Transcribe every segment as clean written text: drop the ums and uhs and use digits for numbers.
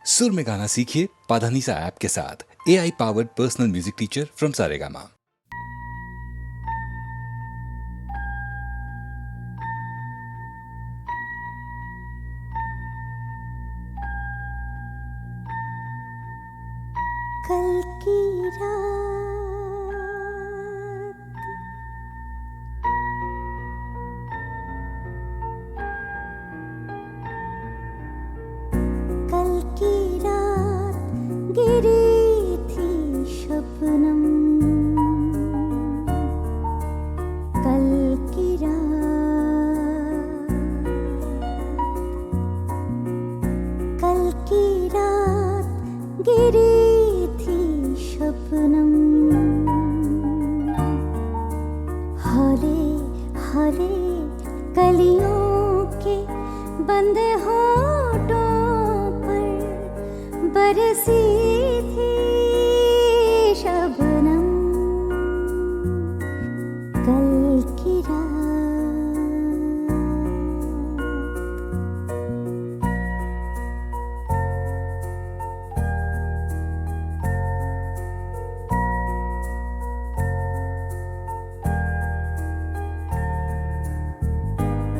सुर में गाना सीखिए पाधानीसा ऐप के साथ। AI powered personal music teacher from Saregama. कल की रात गिरी थी शबनम। कल की रात गिरी थी शबनम। हौले हौले कलियों के बंद होठों पर बरसी थी शबनम। कल की रात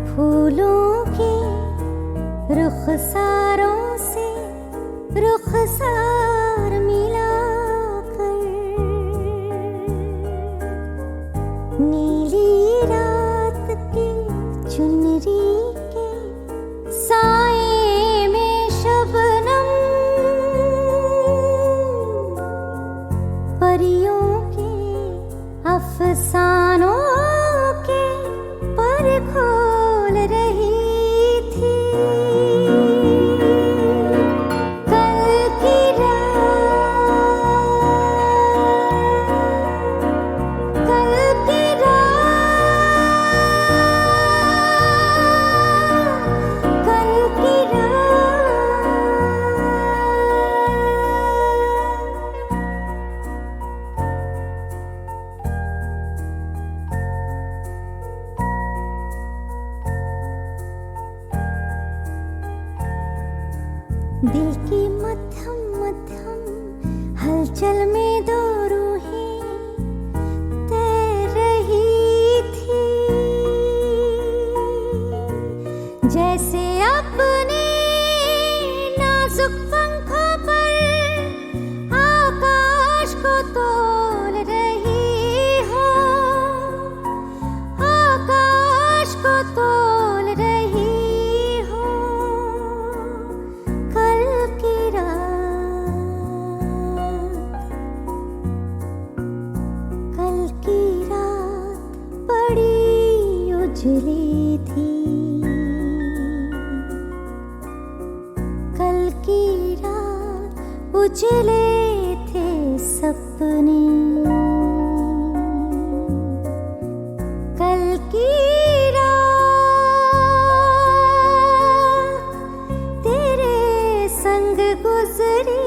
फूलों के रुखसारों से रुखसार मिलाकर नीली रात की चुनरी के साए में शबनम। परियों के अफसानों के पर खोल रही थी। दिल की मध्यम मध्यम हलचल में दो रूहें तैर रही थी। जैसे अपने नाजुक पंखों पर आकाश को तोल रही हो। आकाश को तोल रही हो। उजली थी कल की रात, उजले थे सपने। कल की रात तेरे संग गुजरी।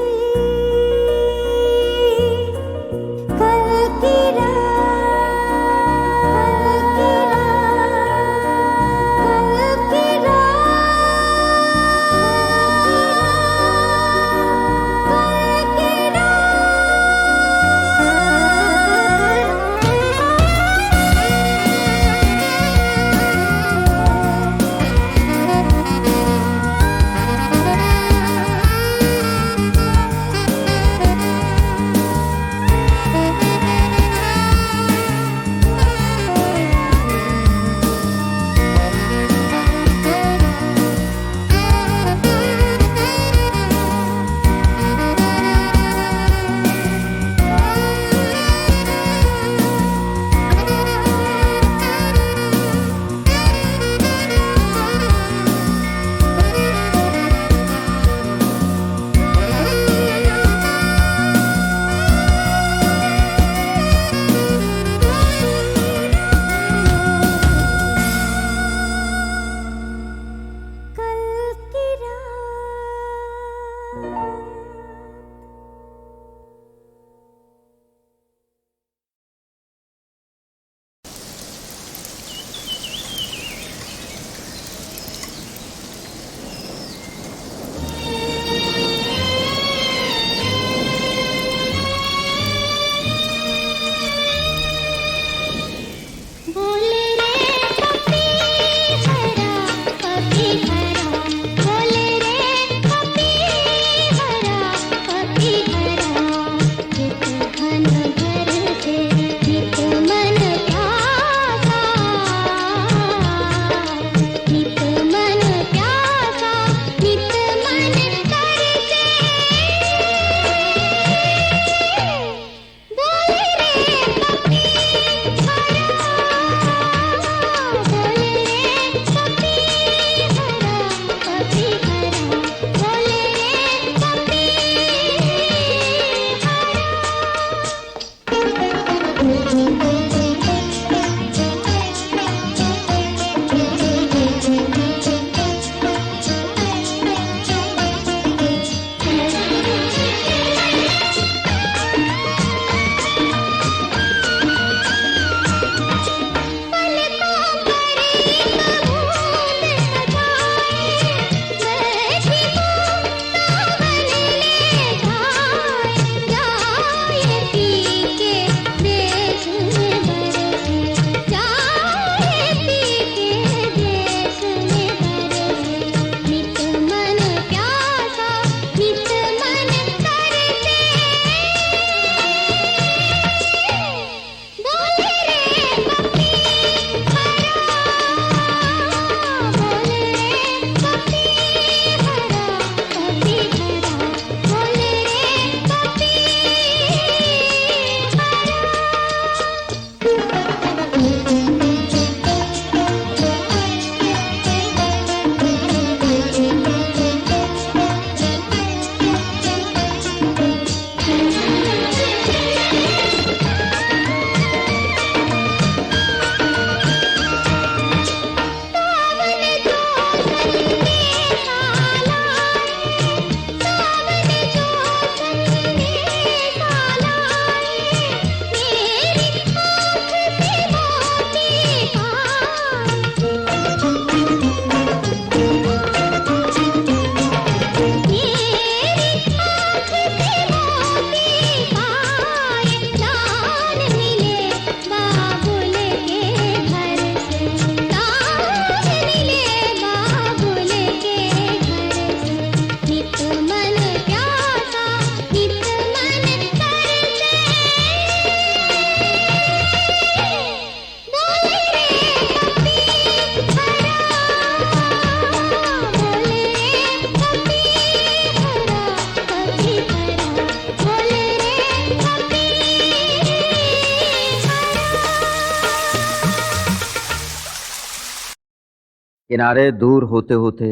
किनारे दूर होते होते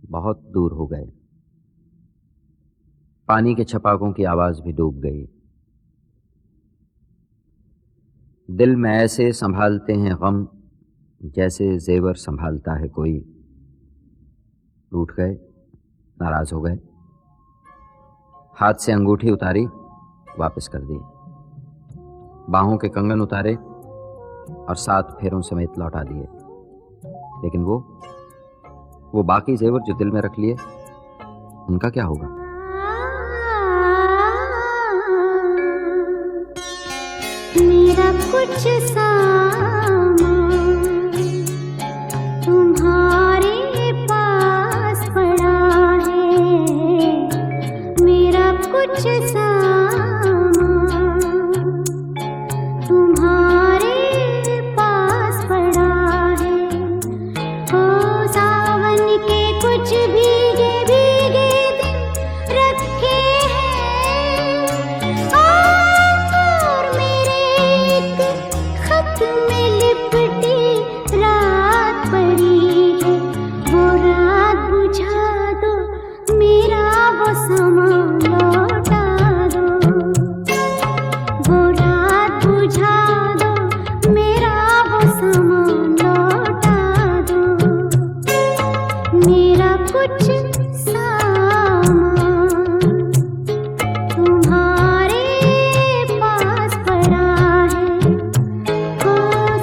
बहुत दूर हो गए। पानी के छपाकों की आवाज भी डूब गई। दिल में ऐसे संभालते हैं गम जैसे जेवर संभालता है कोई। रूठ गए, नाराज हो गए, हाथ से अंगूठी उतारी, वापस कर दी। बाहों के कंगन उतारे और 7 फेरों समेत लौटा दिए। लेकिन वो बाकी जेवर जो दिल में रख लिए, उनका क्या होगा? मेरा कुछ सामान तुम्हारे पास पड़ा है, मेरा कुछ सामान तुम्हारे पास पड़ा है। ओ सावन के कुछ भीगे भीगे दिन रखे हैं, और मेरे एक खत में लिपटी रात पड़ी है। वो रात बुझा दो, मेरा वो समा लौटा दो। वो रात बुझा दो, मेरा वो समा लौटा दो। मेरा कुछ सामान तुम्हारे पास पड़ा है। ओ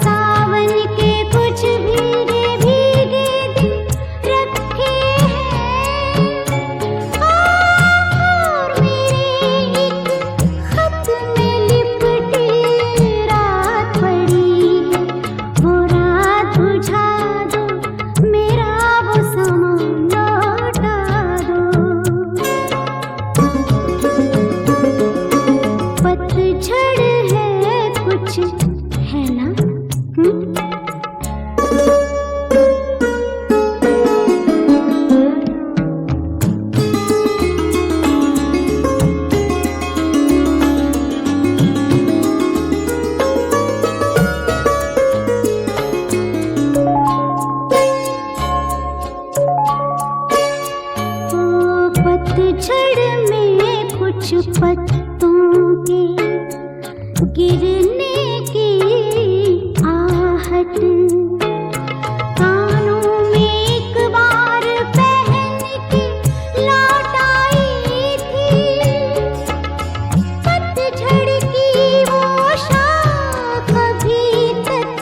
सावन के कुछ भीगे भीगे दिन रखे हैं, और मेरे एक खत में लिपटी रात पड़ी है। वो रात बुझा दो, मेरा वो समा लौटा दो। पतझड़ है कुछ, है ना? ओ पतझड़ में कुछ पत्तों के गिरने की आहट, कानों में एक बार पहन के लौट आई थी। पतझड़ की वो शाख अभी तक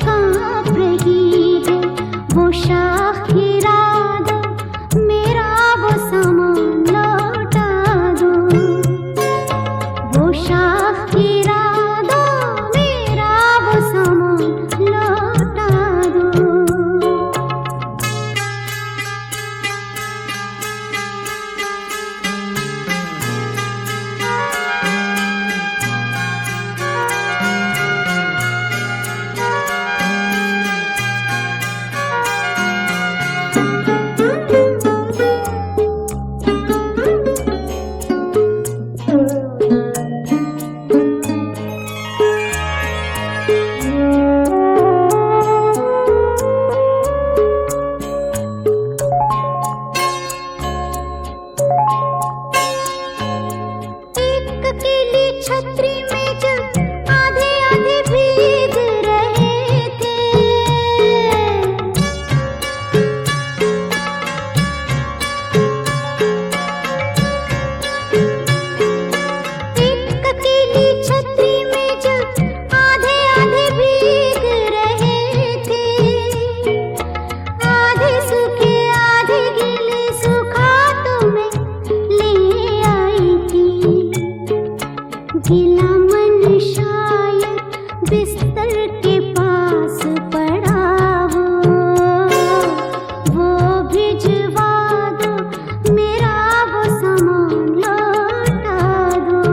कांप रही है। वो शाख गिरा दो, मेरा वो समा लौटा दो। वो शाख गिरा दो, मेरा वो समा लौटा दो। एक अकेली छतरी में जब आधे आधे भीग रहे थे, एक अकेली छतरी में जब आधे आधे भीग रहे थे। आधे सूखे आधे गीले, सूखा तो मैं ले आई थी। गीला मन शायद बिस्तर के पास पड़ा हो, वो भिजवा दो, मेरा वो सामान लौटा दो।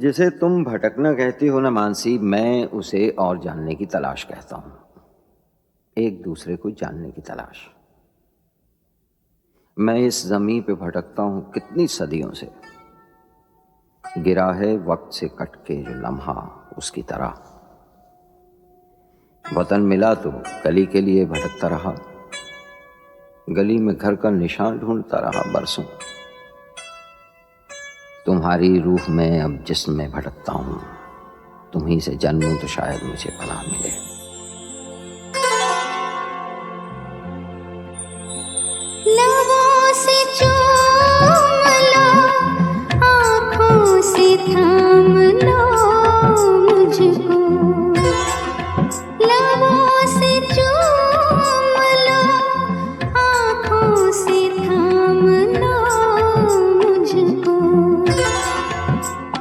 जिसे तुम भटकना कहती हो ना मानसी, मैं उसे और जानने की तलाश कहता हूं। एक दूसरे को जानने की तलाश। मैं इस जमीन पे भटकता हूं कितनी सदियों से, गिरा है वक्त से कट के जो लम्हा उसकी तरह। वतन मिला तो गली के लिए भटकता रहा, गली में घर का निशान ढूंढता रहा बरसों। तुम्हारी रूह में अब जिस्म में भटकता हूं, तुम्हीं से जन्मूं तो शायद मुझे पनाह मिले। लबों से चूम लो, आँखों से थाम लो मुझको। लबों से चूम लो, आँखों से थाम लो मुझको।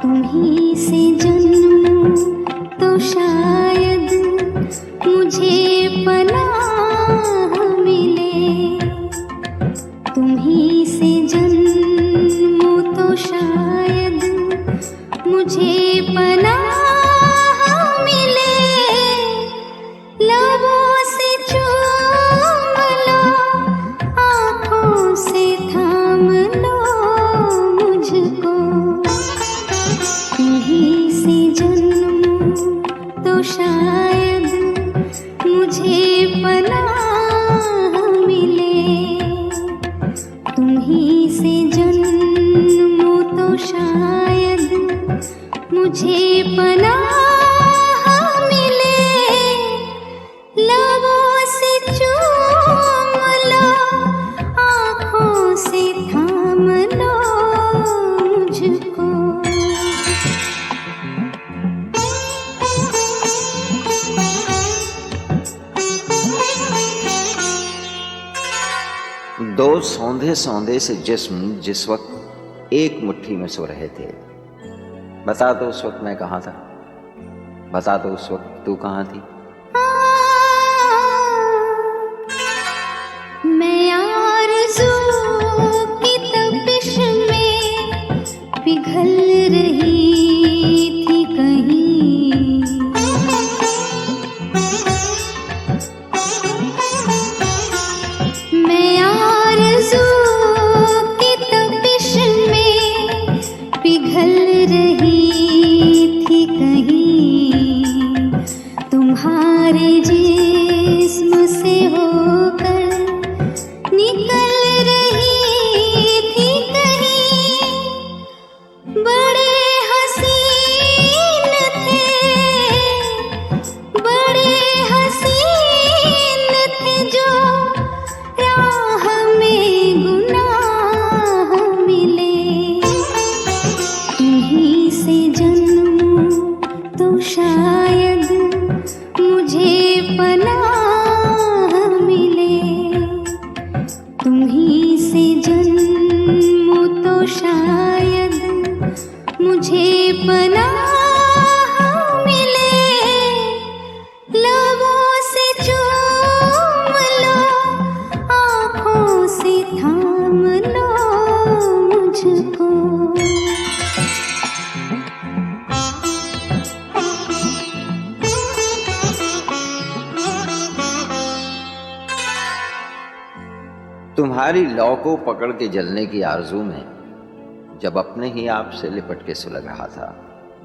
तुम्हीं से जन्मूं तो शायद मुझे पनाह मिले। तुम्हीं से जन्मूं तो शायद मुझे पनाह मिले। लबों से चूम लो, आँखों से थाम लो मुझको। तुम्हीं से जन्मूं तो शायद मुझे पनाह मिले। तुम्हीं से जन्मूं तो शायद मुझे पनाह मिले। लबों से चूम लो, आँखों से थाम लो मुझको। दो सौंधे सौंधे से जिस्म जिस वक्त एक मुट्ठी में सो रहे थे, बता दो उस वक्त मैं कहाँ था, बता दो उस वक्त तू कहाँ थी। मैं आरज़ू की तपिश में पिघल रही थी कहीं। मैं आरज़ू की तपिश में पिघल रही थी कहीं। तुम्हारे जिस्म से होकर निकल रही थी कहीं। बड़े हसीन थे, बड़े हसीन थे जो राह में गुनाह मिले। तुम्हीं से जन्मूं तो शायद मुझे पनाह मिले। तुम्हीं से जन्मूं तो शायद मुझे पनाह मिले। लबों से चूम लो, आँखों से थाम लो मुझको। तुम्हारी लौ को पकड़ के जलने की आरजू में जब अपने ही आप से लिपट के सुलग रहा था,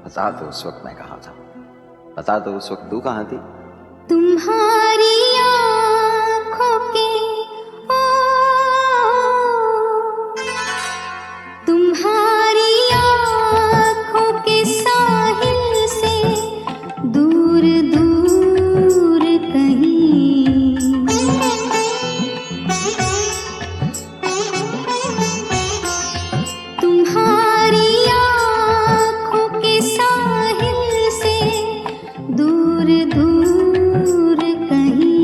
बता दो उस वक्त मैं कहाँ था, बता दो उस वक्त तू कहाँ थी। तुम्हारी आँखों के ओ, तुम्हारी आँखों के साहिल से दूर दूर कहीं। तुम्हारी आँखों के साहिल से दूर दूर कहीं।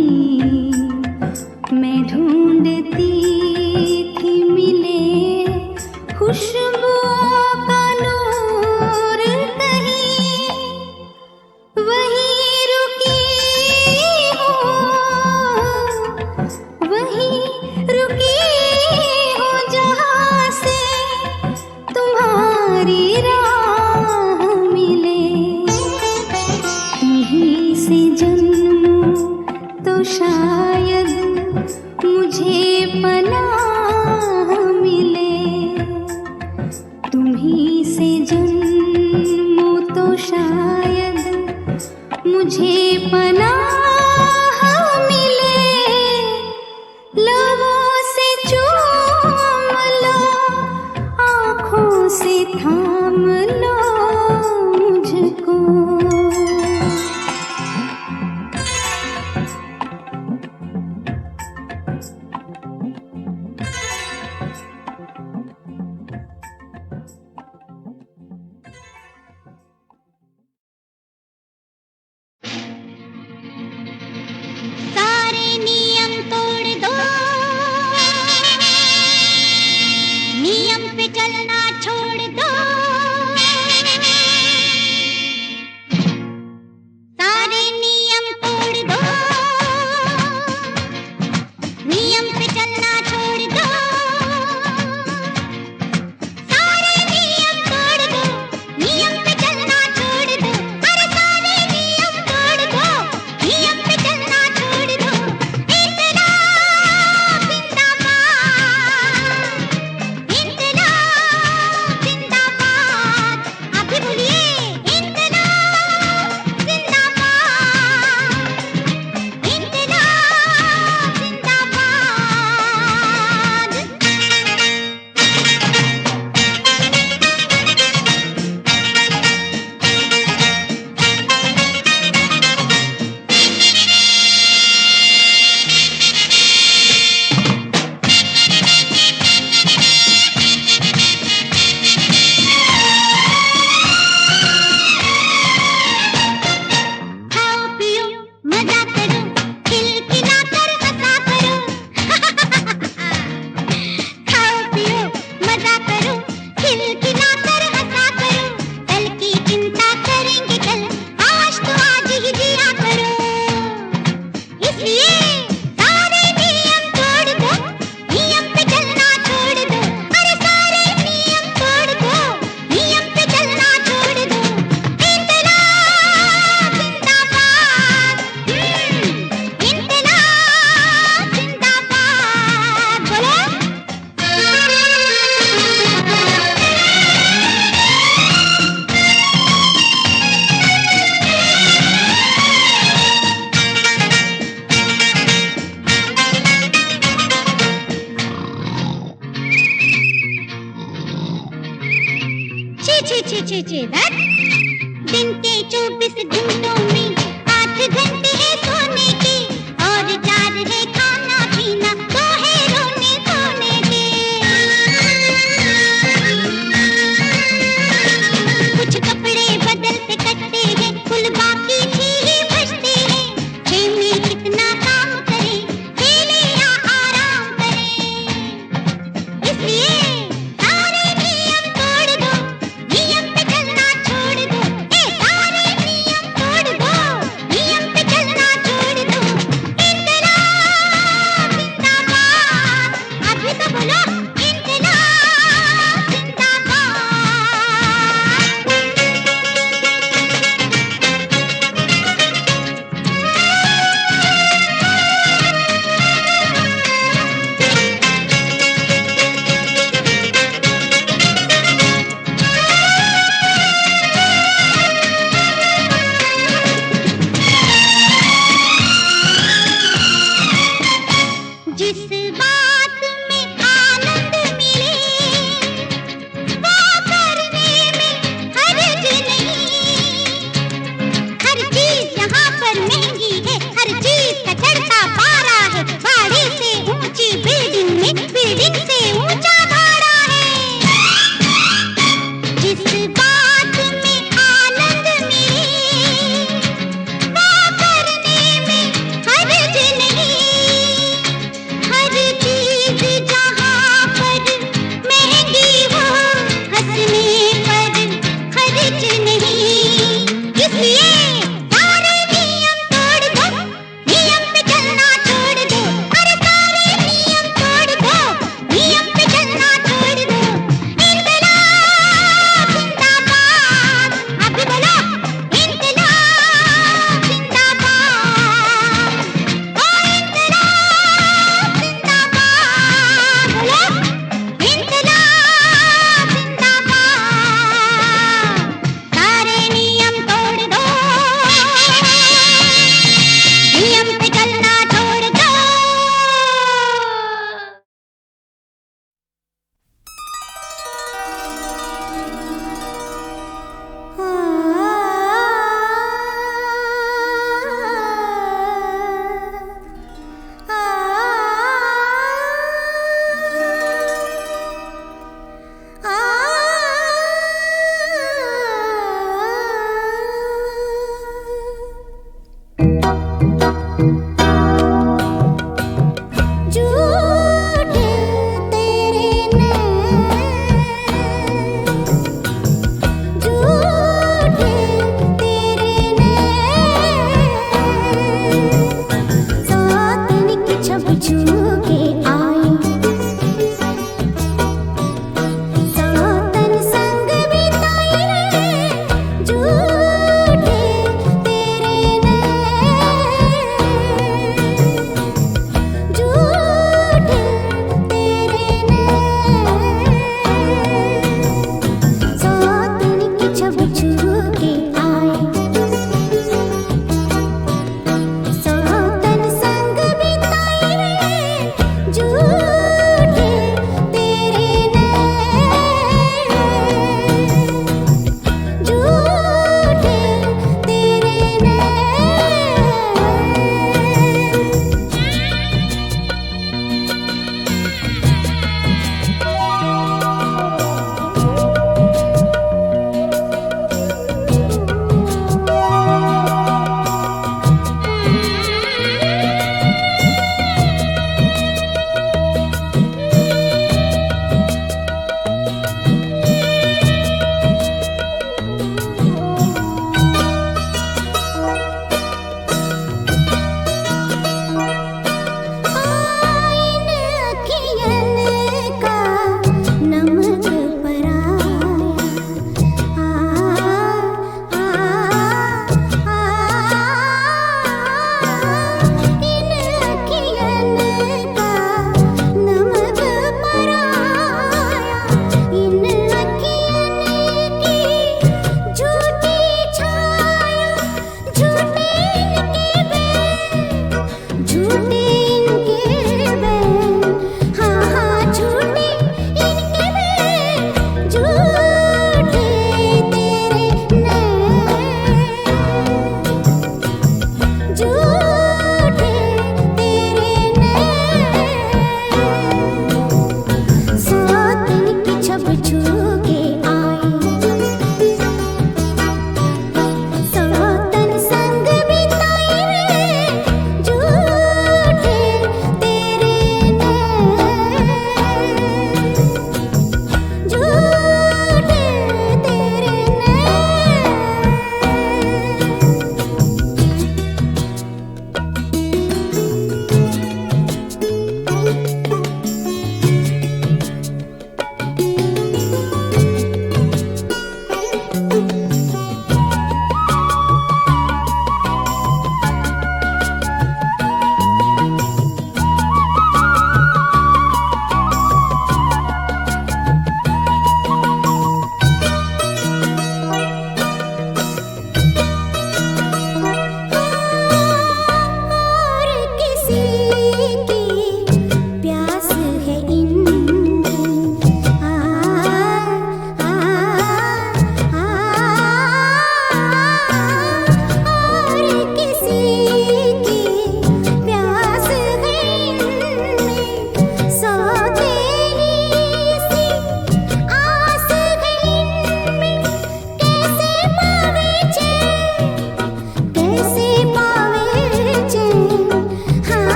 छी छी छी छी दैट। दिन के 24 घंटों में 8 घंटे है सोने के, और 4 है खाना पीना, 2 है रोने सोने के। कुछ कपड़े बदलते कटते हैं, कुल बाकी 6 ही बचते हैं। 6 में कितना काम करें, खेले या आराम करें। इसलिए सारे नियम तोड़ दो, नियम पे चलना छोड़ दो। सारे नियम तोड़ दो, नियम पे चलना छोड़ दो। इनकलाब जिंदाबाद, अभी तो बोलो इनकलाब जिंदाबाद।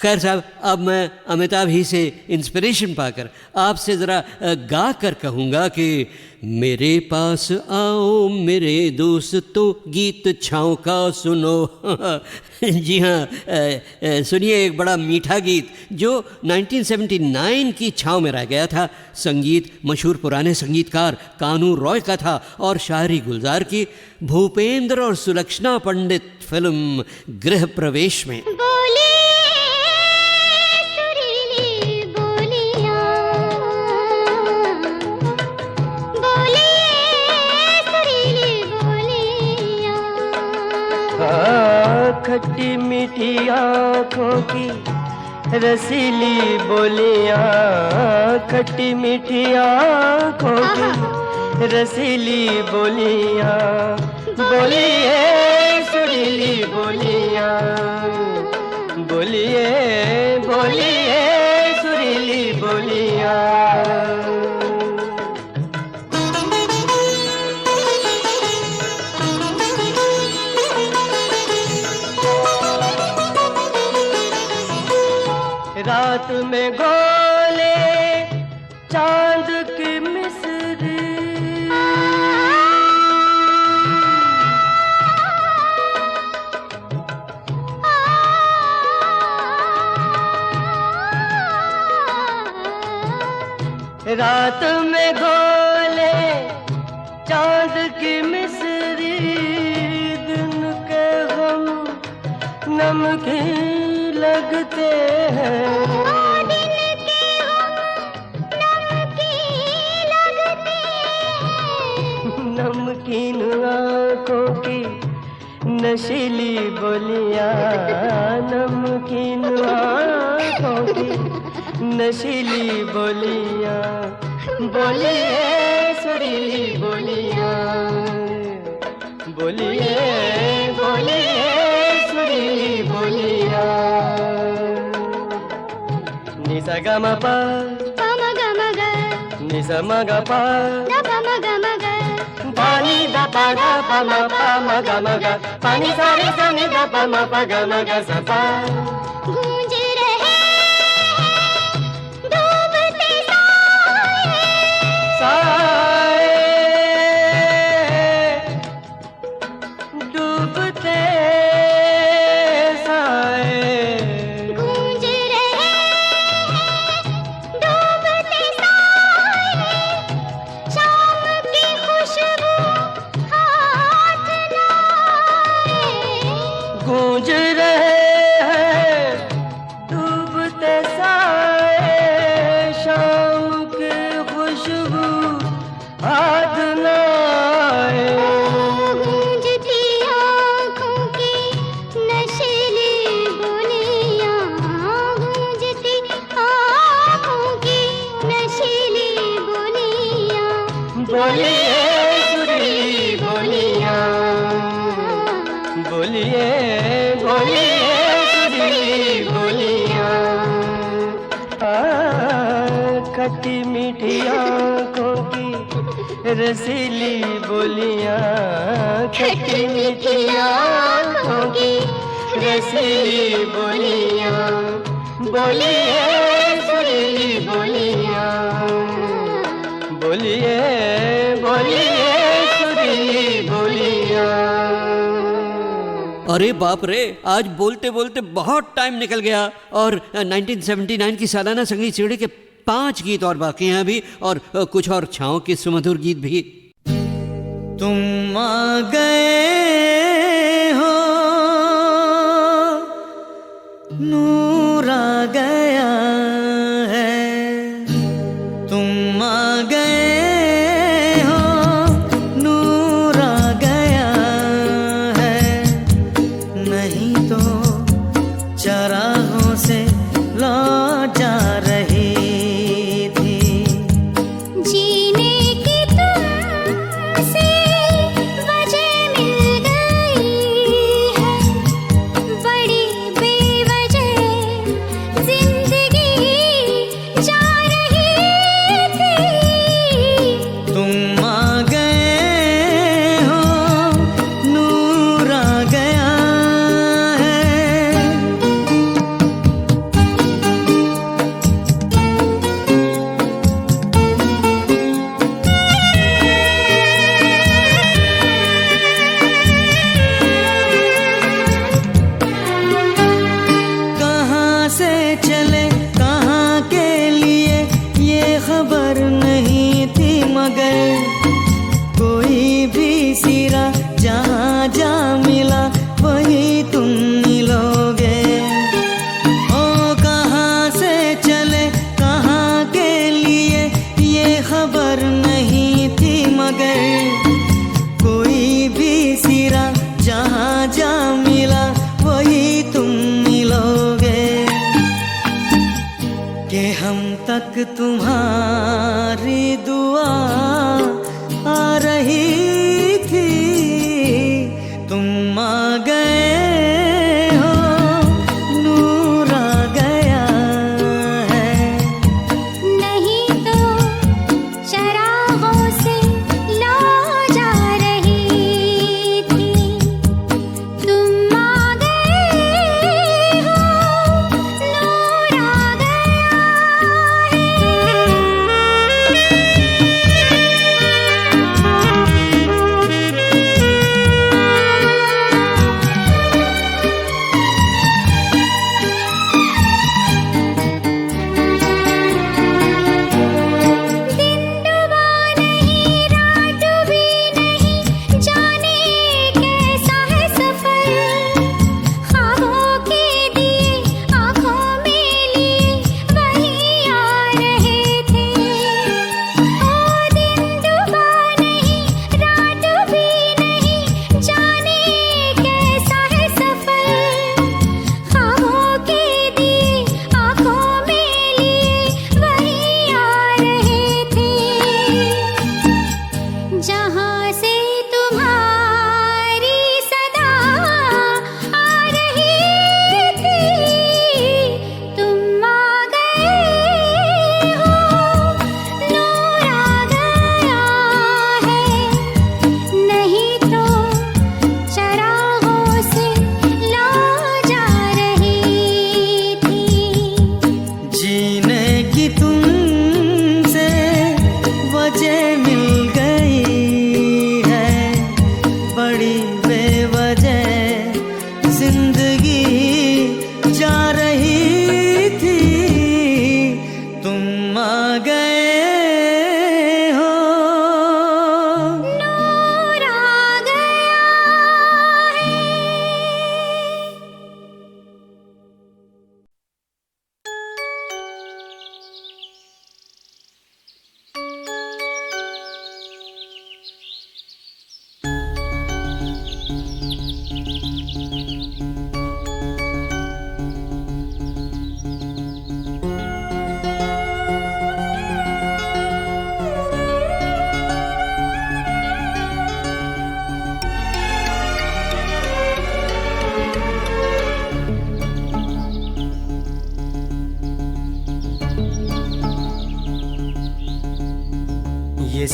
खैर साहब, अब मैं अमिताभ ही से इंस्पिरेशन पाकर आपसे ज़रा गा कर कहूँगा कि मेरे पास आओ मेरे दोस्तों, गीत छाँव का सुनो। जी हाँ, सुनिए एक बड़ा मीठा गीत जो 1979 की छाँव में रह गया था। संगीत मशहूर पुराने संगीतकार कान्हू रॉय का था और शायरी गुलजार की। भूपेंद्र और सुलक्षणा पंडित फिल्म गृह प्रवेश में। बोले सुरीली बोलियां, बोले सुरीली बोलियां। खट्टी मीठी आँखों की रसीली बोलियां, खट्टी मीठी आँखों की रसीली बोलियां, बोलिए सुरीली बोलियां, बोलिए बोलिए सुरीली बोलियां। रात में गोले चांद की मिस्री, रात में गोले चांद की मिस्री, दिन के हम नमकीन लगते हैं, दिन के हम नमकीन लगते हैं। नमकीन आँखों की नशीली बोलियां, नमकीन आँखों की नशीली बोलियां, बोलिए सुरीली बोलियां, बोलिए बोलिए सुरीली बोलियां। निसा ग म प पम ग म ग, निसा म ग प द पम ग म ग, पानी द प ग प म प म ग म ग, पानी सा रे सा नि द प म प ग म ग सा पा। गूंज रहे डूबते साए, साए डूबते साए, गूंज रहे डूबते साए, शाम की खुशबू हाथ लाए। गूंज रहे हैं डूबते साए, शाम की खुशबू हाथ लाए। गूंजती आँखों की नशीली बोलियां, गूंजती आँखों की नशीली बोलियां, बोलिए सुरीली बोलियां, बोलिए बोलिए सुरीली बोलियां। खट्टी मीठी आँखों की रसीली बोलियां, खट्टी मीठी आँखों की रसीली बोलियां, बोलिए सुरीली बोलियां, बोलिए बोलिए सुरीली बोलियां। अरे बाप रे, आज बोलते बोलते बहुत टाइम निकल गया और 1979 की सालाना संगीत सीढ़ी के 5 गीत और बाकी हैं अभी, और कुछ और छाँव के सुमधुर गीत भी। तुम आ गए हो, नूर आ गया है, तुम आ गए हो, नूर आ गया है, नहीं तो चरागों से लौट जा रही थी। जीने की तुमसे वजह मिल गई है, बड़ी बेवजह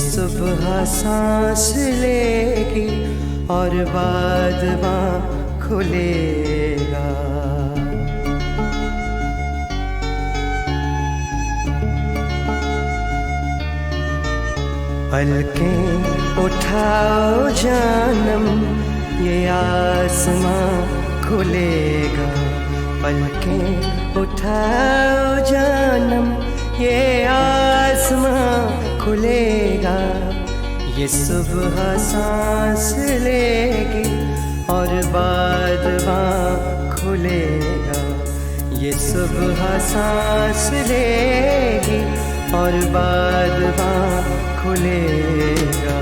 सुबह सांस लेगी और बादमा खुलेगा। पलकें उठाओ जानम, ये आसमां खुलेगा। पलकें उठाओ जानम, ये आसमां खुलेगा। ये सुबह सांस लेगी और बादमा खुलेगा। ये सुबह सांस लेगी और बादमा खुलेगा।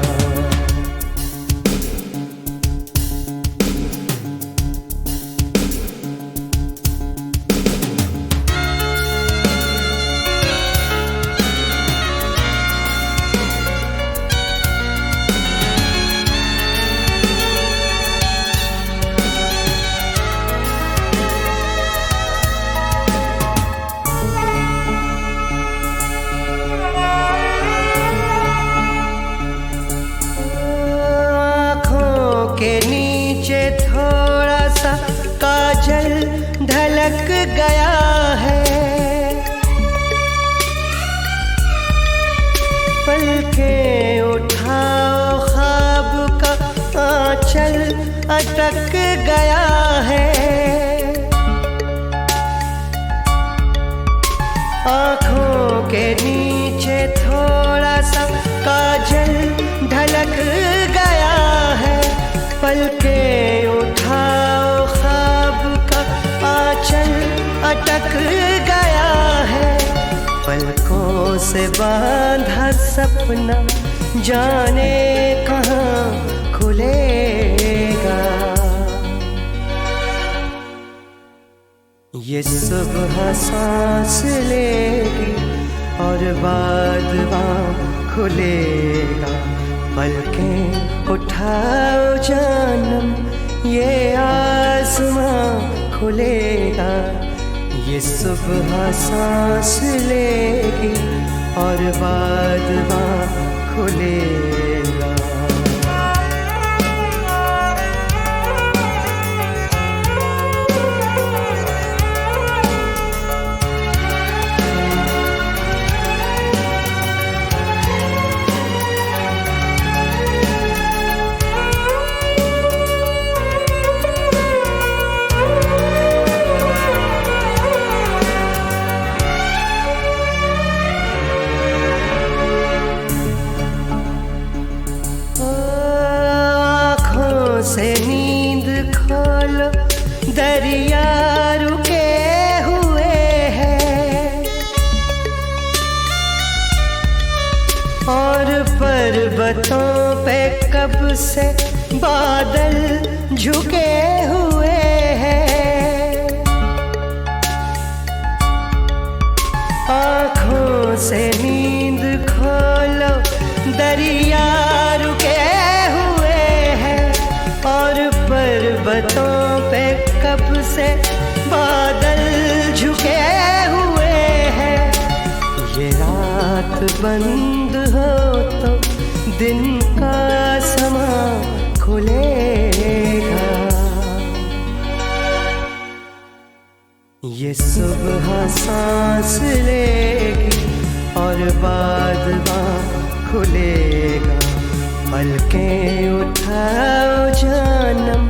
काजल ढलक गया है। पलकें उठाओ ख्वाब का आंचल अटक गया है। आँखों के नीचे थोड़ा सा काजल ढलक गया है। पलकें उठाओ ख्वाब का आंचल अटक गया है। पलकों से बांधा सपना जाने कहाँ खुलेगा। ये सुबह सांस लेगी और बादमा खुलेगा। पलकें उठाओ जानम, ये आसमां खुलेगा। ये सुबह सांस लेगी और बादमा खुलेगा। से नींद खोलो, दरिया रुके हुए हैं और पर्वतों पे कब से बादल झुके हुए हैं। आँखों से नींद खोलो, दरिया रुके और पर्वतों पे कब से बादल झुके हुए हैं। ये रात बंद हो तो दिन का समा खुलेगा। ये सुबह सांस लेगी और बादमा खुलेगा। पलकें उठाओ जानम,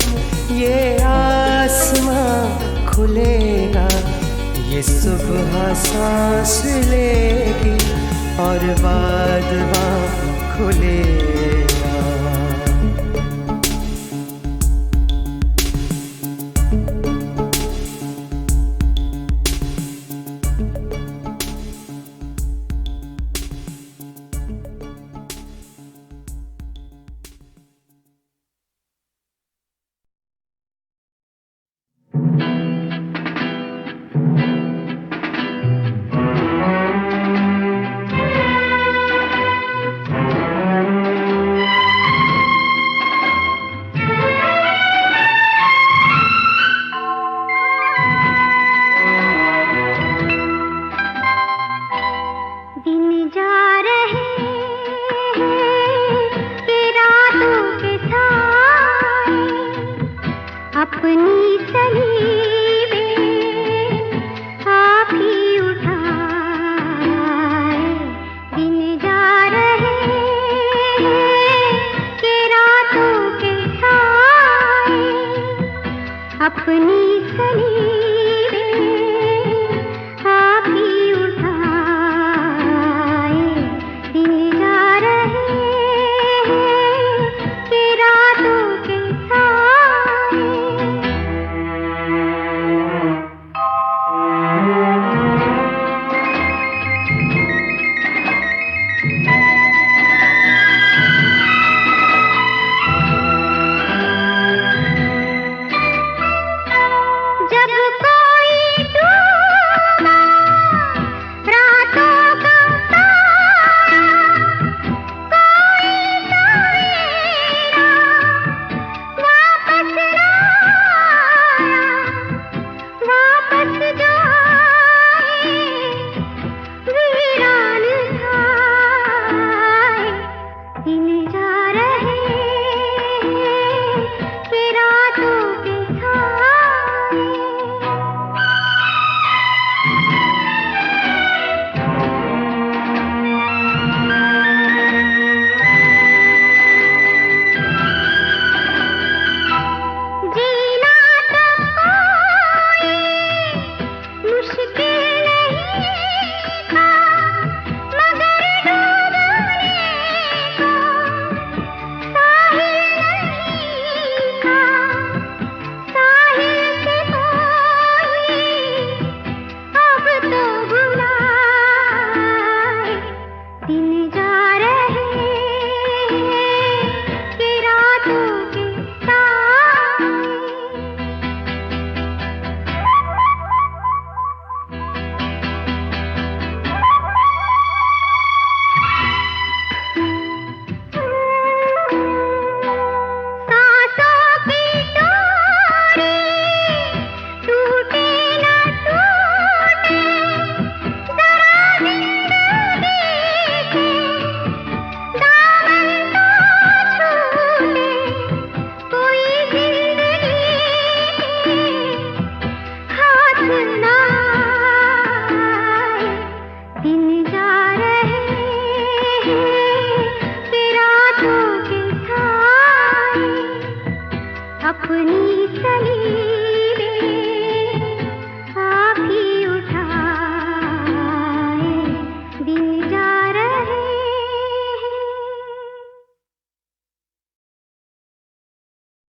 ये आसमां खुलेगा। ये सुबह सांस लेगी और बादमा खुलेगा। अपनी सलीबें आप ही उठाए, दिन जा रहे हैं कि रातों के साए, अपनी सलीबें आप ही उठाए, दिन जा रहे हैं कि रातों के साए। जब कोई डूबा रातों का तारा, कोई सवेरा वापस लाया, वापस जो आए वीरान थाए, दिन जा रहे